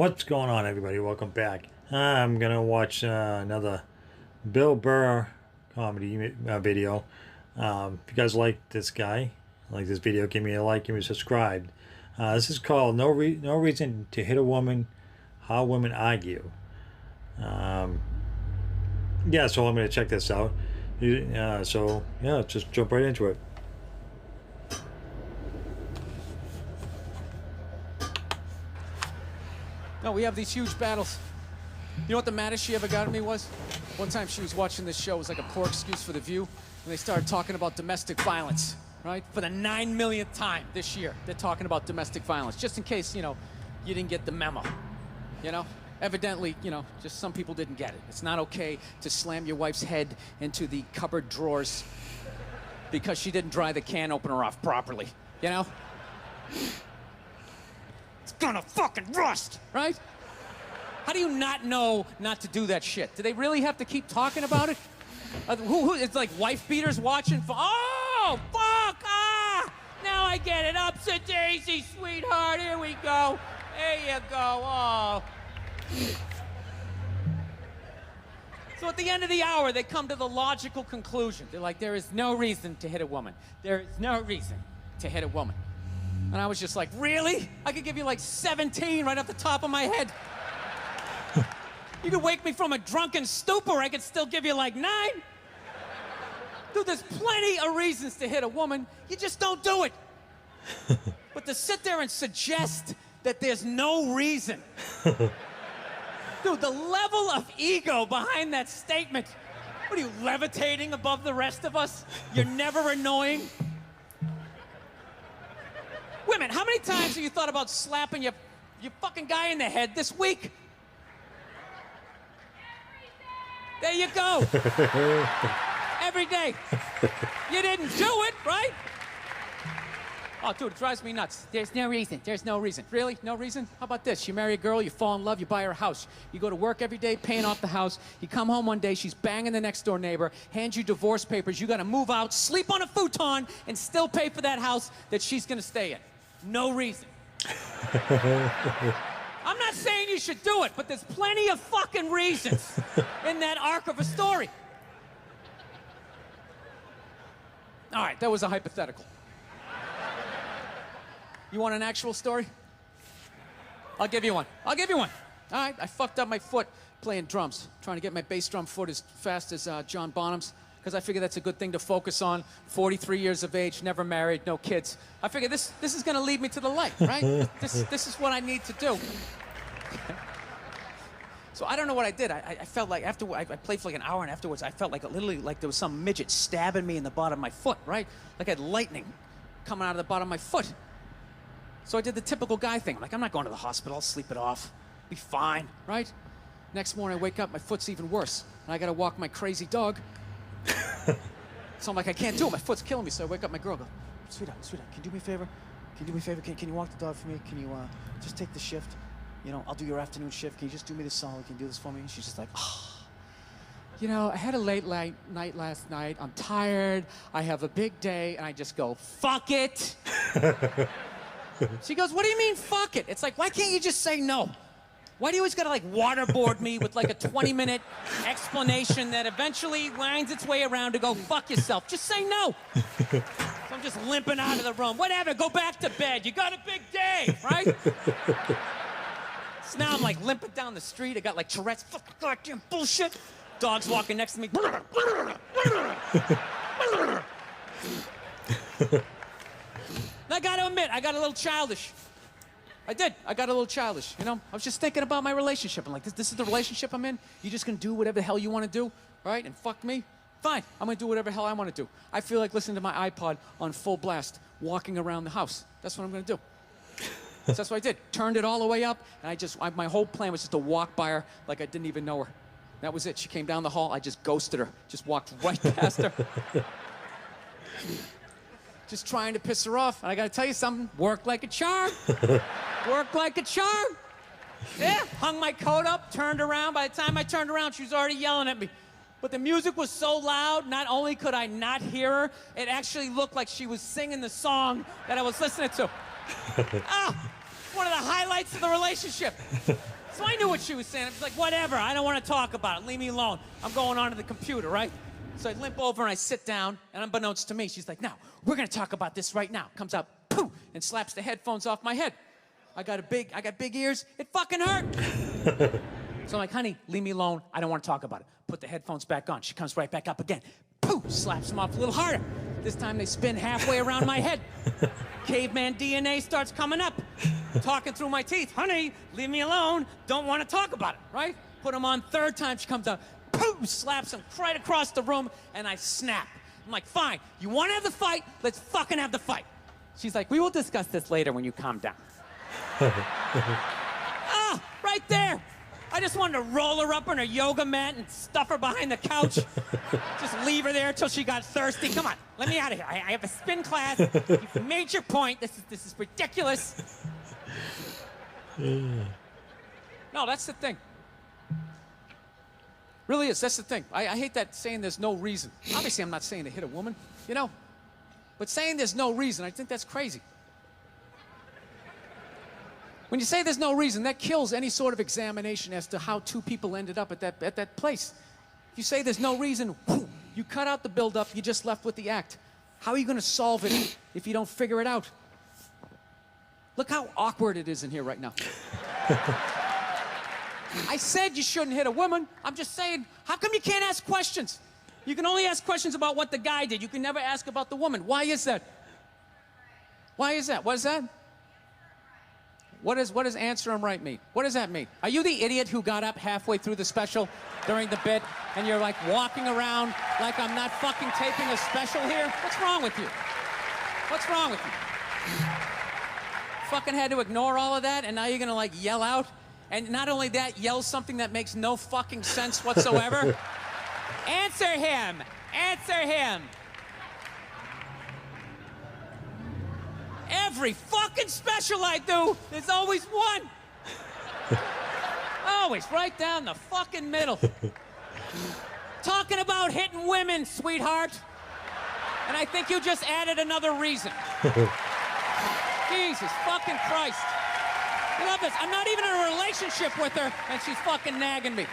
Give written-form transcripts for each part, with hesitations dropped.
What's going on, everybody? Welcome back. I'm gonna watch another Bill Burr comedy video. If you guys like this guy, like this video, give me a like, give me a subscribe. This is called No Reason to Hit a Woman, How Women Argue. Yeah, so I'm gonna check this out. So yeah, let's just jump right into it. No, we have these huge battles. You know what the maddest she ever got at me was? One time she was watching this show, it was like a poor excuse for The View, and they started talking about domestic violence, right? For the 9 millionth time this year, they're talking about domestic violence, just in case, you didn't get the memo, Evidently, just some people didn't get it. It's not okay to slam your wife's head into the cupboard drawers because she didn't dry the can opener off properly, It's gonna fucking rust, right? How do you not know not to do that shit? Do they really have to keep talking about it? It's like wife beaters watching for, oh, fuck, now I get it. Upset daisy, sweetheart, here we go. There you go, oh. So at the end of the hour, they come to the logical conclusion. They're like, there is no reason to hit a woman. There is no reason to hit a woman. And I was just like, really? I could give you like 17 right off the top of my head. You could wake me from a drunken stupor, I could still give you like 9. Dude, there's plenty of reasons to hit a woman. You just don't do it. But to sit there and suggest that there's no reason. Dude, the level of ego behind that statement. What are you, levitating above the rest of us? You're never annoying. Women, how many times have you thought about slapping your fucking guy in the head this week? There you go. Every day. You didn't do it, right? Oh, dude, it drives me nuts. There's no reason. There's no reason. Really? No reason? How about this? You marry a girl, you fall in love, you buy her a house. You go to work every day paying off the house. You come home one day, she's banging the next door neighbor, hands you divorce papers. You got to move out, sleep on a futon, and still pay for that house that she's going to stay in. No reason. I'm not saying you should do it, but there's plenty of fucking reasons in that arc of a story. All right, that was a hypothetical. You want an actual story? I'll give you one. All right, I fucked up my foot playing drums, trying to get my bass drum foot as fast as John Bonham's, because I figure that's a good thing to focus on. 43 years of age, never married, no kids. I figure this is going to lead me to the light, right? This is what I need to do. So I don't know what I did. I felt like after I played for like an hour, and afterwards I felt like literally like there was some midget stabbing me in the bottom of my foot, right? Like I had lightning coming out of the bottom of my foot. So I did the typical guy thing. I'm like, I'm not going to the hospital. I'll sleep it off. Be fine, right? Next morning I wake up, my foot's even worse, and I got to walk my crazy dog. So I'm like, I can't do it. My foot's killing me. So I wake up my girl, go, sweetheart, can you do me a favor? Can you walk the dog for me? Can you just take the shift? I'll do your afternoon shift. Can you just do me this solid? Can you do this for me? And she's just like, I had a late night last night. I'm tired. I have a big day. And I just go, fuck it. She goes, what do you mean, fuck it? It's like, why can't you just say no? Why do you always gotta like waterboard me with like a 20-minute explanation that eventually winds its way around to go fuck yourself? Just say no. So I'm just limping out of the room. Whatever, go back to bed. You got a big day, right? So now I'm like limping down the street. I got like Tourette's, fucking goddamn bullshit. Dog's walking next to me. And I gotta admit, I got a little childish. I did. I got a little childish, I was just thinking about my relationship. I'm like, this is the relationship I'm in? You just gonna do whatever the hell you wanna do, right? And fuck me? Fine, I'm gonna do whatever the hell I wanna do. I feel like listening to my iPod on full blast, walking around the house. That's what I'm gonna do. So that's what I did. Turned it all the way up, and my whole plan was just to walk by her like I didn't even know her. That was it. She came down the hall, I just ghosted her. Just walked right past her. Just trying to piss her off. And I gotta tell you something, worked like a charm. Worked like a charm. Yeah, hung my coat up, turned around. By the time I turned around, she was already yelling at me. But the music was so loud, not only could I not hear her, it actually looked like she was singing the song that I was listening to. Ah, one of the highlights of the relationship. So I knew what she was saying. I was like, whatever, I don't want to talk about it. Leave me alone. I'm going on to the computer, right? So I limp over and I sit down, and unbeknownst to me, she's like, now, we're going to talk about this right now. Comes out, poof, and slaps the headphones off my head. I got big ears. It fucking hurt. So I'm like, honey, leave me alone. I don't want to talk about it. Put the headphones back on. She comes right back up again. Poof, slaps them off a little harder. This time they spin halfway around my head. Caveman DNA starts coming up. Talking through my teeth. Honey, leave me alone. Don't want to talk about it, right? Put them on third time. She comes out. Poof, slaps him right across the room, and I snap. I'm like, fine. You want to have the fight? Let's fucking have the fight. She's like, we will discuss this later when you calm down. Ah, right there. I just wanted to roll her up on her yoga mat and stuff her behind the couch. Just leave her there until she got thirsty. Come on, let me out of here. I have a spin class. You've made your point. This is ridiculous. No, that's the thing. Really is. That's the thing. I hate that saying there's no reason. Obviously, I'm not saying to hit a woman, you know. But saying there's no reason, I think that's crazy. When you say there's no reason, that kills any sort of examination as to how two people ended up at that place. If you say there's no reason, you cut out the build-up, you're just left with the act. How are you going to solve it if you don't figure it out? Look how awkward it is in here right now. I said you shouldn't hit a woman. I'm just saying, how come you can't ask questions? You can only ask questions about what the guy did. You can never ask about the woman. Why is that? Why is that? What is that? What does answer him right mean? What does that mean? Are you the idiot who got up halfway through the special during the bit and you're like walking around like I'm not fucking taping a special here? What's wrong with you? What's wrong with you? Fucking had to ignore all of that and now you're gonna like yell out? And not only that, yell something that makes no fucking sense whatsoever? Answer him! Answer him! Every fucking special I do, there's always one. Always right down the fucking middle. Talking about hitting women, sweetheart. And I think you just added another reason. Jesus fucking Christ. You love this. I'm not even in a relationship with her, and she's fucking nagging me.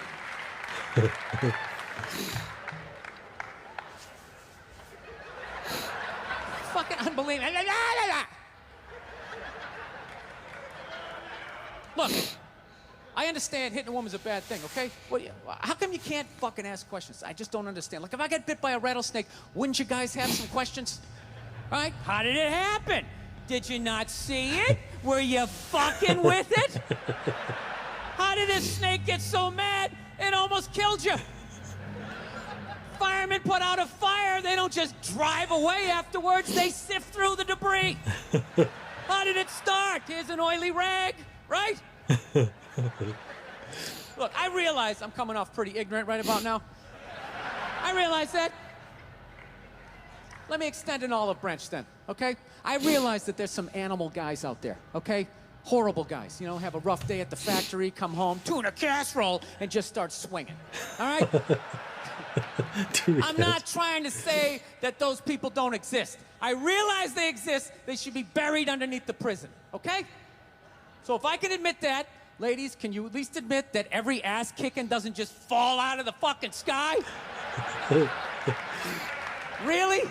Fucking unbelievable. Look, I understand hitting a woman's a bad thing, okay? Well, how come you can't fucking ask questions? I just don't understand. Like, if I get bit by a rattlesnake, wouldn't you guys have some questions? All right? How did it happen? Did you not see it? Were you fucking with it? How did this snake get so mad it almost killed you? Firemen put out a fire. They don't just drive away afterwards. They sift through the debris. How did it start? Here's an oily rag, right? Look, I realize I'm coming off pretty ignorant right about now. I realize that. Let me extend an olive branch then, okay? I realize that there's some animal guys out there, okay? Horrible guys, you know, have a rough day at the factory, come home, tuna casserole, and just start swinging, all right? I'm not trying to say that those people don't exist. I realize they exist. They should be buried underneath the prison, okay? So if I can admit that, ladies, can you at least admit that every ass kicking doesn't just fall out of the fucking sky? Really?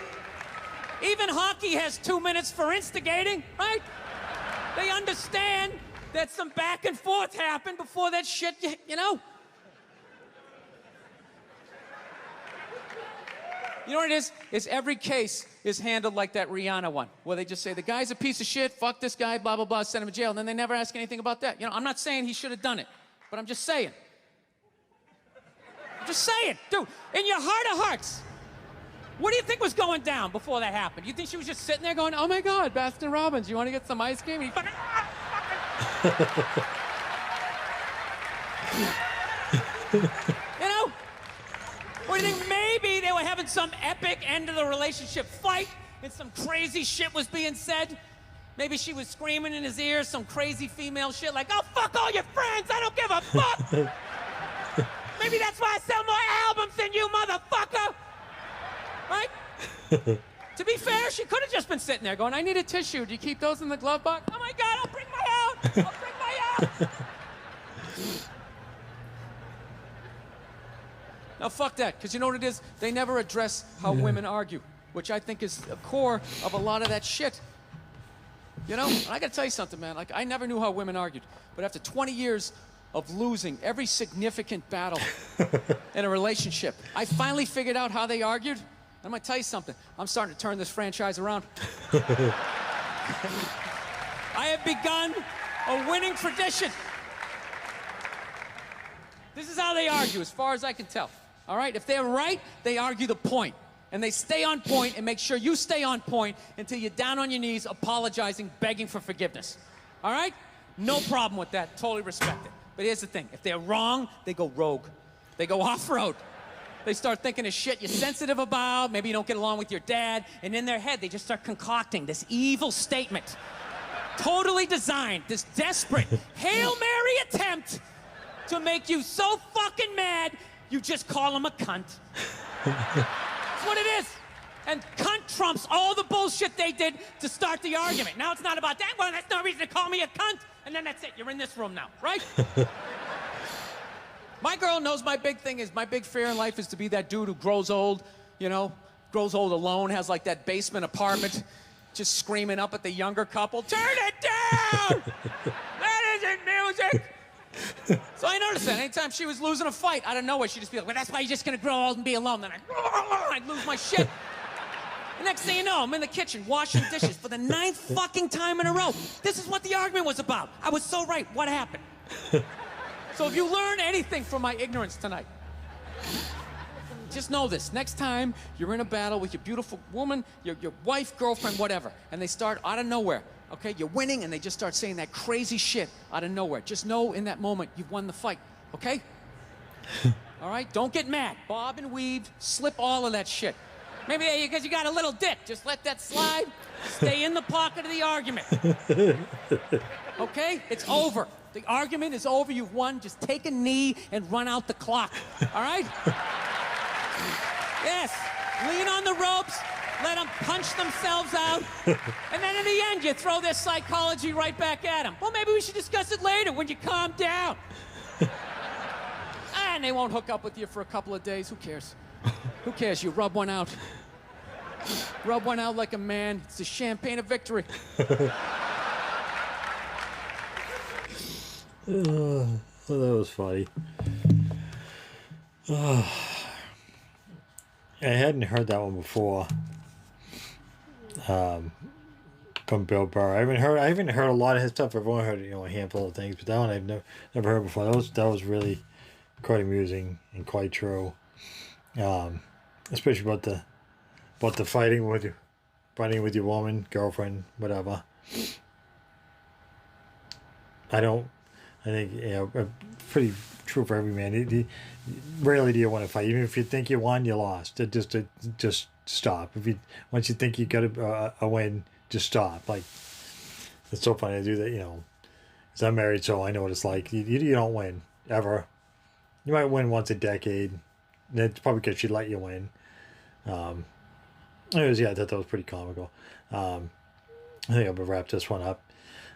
Even hockey has 2 minutes for instigating, right? They understand that some back and forth happened before that shit, you know? You know what it is? Is every case is handled like that Rihanna one, where they just say, the guy's a piece of shit, fuck this guy, blah, blah, blah, send him to jail, and then they never ask anything about that. You know, I'm not saying he should have done it, but I'm just saying. I'm just saying, dude, in your heart of hearts, what do you think was going down before that happened? You think she was just sitting there going, oh my God, Baskin Robbins, you want to get some ice cream? And he fucking, you know? Or do you think maybe they were having some epic end of the relationship fight and some crazy shit was being said? Maybe she was screaming in his ear some crazy female shit like, oh, fuck all your friends, I don't give a fuck! Maybe that's why I sell more albums than you, motherfucker! Right? To be fair, she could have just been sitting there going, I need a tissue. Do you keep those in the glove box? Oh my God, I'll bring my own! I'll bring my ass. Now, fuck that, because you know what it is? They never address how women argue, which I think is the core of a lot of that shit. You know, and I gotta tell you something, man. Like, I never knew how women argued, but after 20 years of losing every significant battle in a relationship, I finally figured out how they argued. I'm gonna tell you something. I'm starting to turn this franchise around. I have begun a winning tradition. This is how they argue, as far as I can tell. All right? If they're right, they argue the point. And they stay on point and make sure you stay on point until you're down on your knees, apologizing, begging for forgiveness. All right? No problem with that. Totally respect it. But here's the thing. If they're wrong, they go rogue. They go off-road. They start thinking of shit you're sensitive about. Maybe you don't get along with your dad. And in their head, they just start concocting this evil statement. Totally designed, this desperate Hail Mary attempt to make you so fucking mad, you just call him a cunt. That's what it is. And cunt trumps all the bullshit they did to start the argument. Now it's not about that. Well, that's no reason to call me a cunt. And then that's it. You're in this room now, right? My girl knows my big thing is, my big fear in life is to be that dude who grows old, you know, grows old alone, has like that basement apartment, just screaming up at the younger couple, turn it down! That isn't music! So I noticed that anytime she was losing a fight, out of nowhere, she'd just be like, well, that's why you're just gonna grow old and be alone. Then I'd lose my shit. The next thing you know, I'm in the kitchen washing dishes for the 9th fucking time in a row. This is what the argument was about. I was so right. What happened? So if you learn anything from my ignorance tonight, just know this. Next time you're in a battle with your beautiful woman, your wife, girlfriend, whatever, and they start out of nowhere, okay? You're winning, and they just start saying that crazy shit out of nowhere. Just know in that moment you've won the fight, okay? All right? Don't get mad. Bob and weave, slip all of that shit. Maybe because you got a little dick. Just let that slide. Stay in the pocket of the argument. Okay? It's over. The argument is over. You've won. Just take a knee and run out the clock. All right? Yes. Lean on the ropes. Let them punch themselves out. And then in the end, you throw their psychology right back at them. Well, maybe we should discuss it later when you calm down. And they won't hook up with you for a couple of days. Who cares? Who cares? You rub one out. Rub one out like a man. It's the champagne of victory. Well, that was funny. I hadn't heard that one before. From Bill Burr. I haven't heard a lot of his stuff. I've only heard, a handful of things, but that one I've never heard before. That was really quite amusing and quite true. Especially about the fighting with your woman, girlfriend, whatever. I think pretty true for every man. Rarely do you want to fight. Even if you think you won, you lost. Just stop. Once you think you got a win, just stop. Like, it's so funny to do that. Because I'm married, so I know what it's like. You don't win ever. You might win once a decade. That's probably because she let you win. I thought that was pretty comical. I think I'm gonna wrap this one up.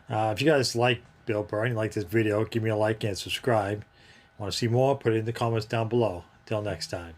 If you guys like Bill Burr and you like this video, give me a like and subscribe. Want to see more? Put it in the comments down below. Till next time.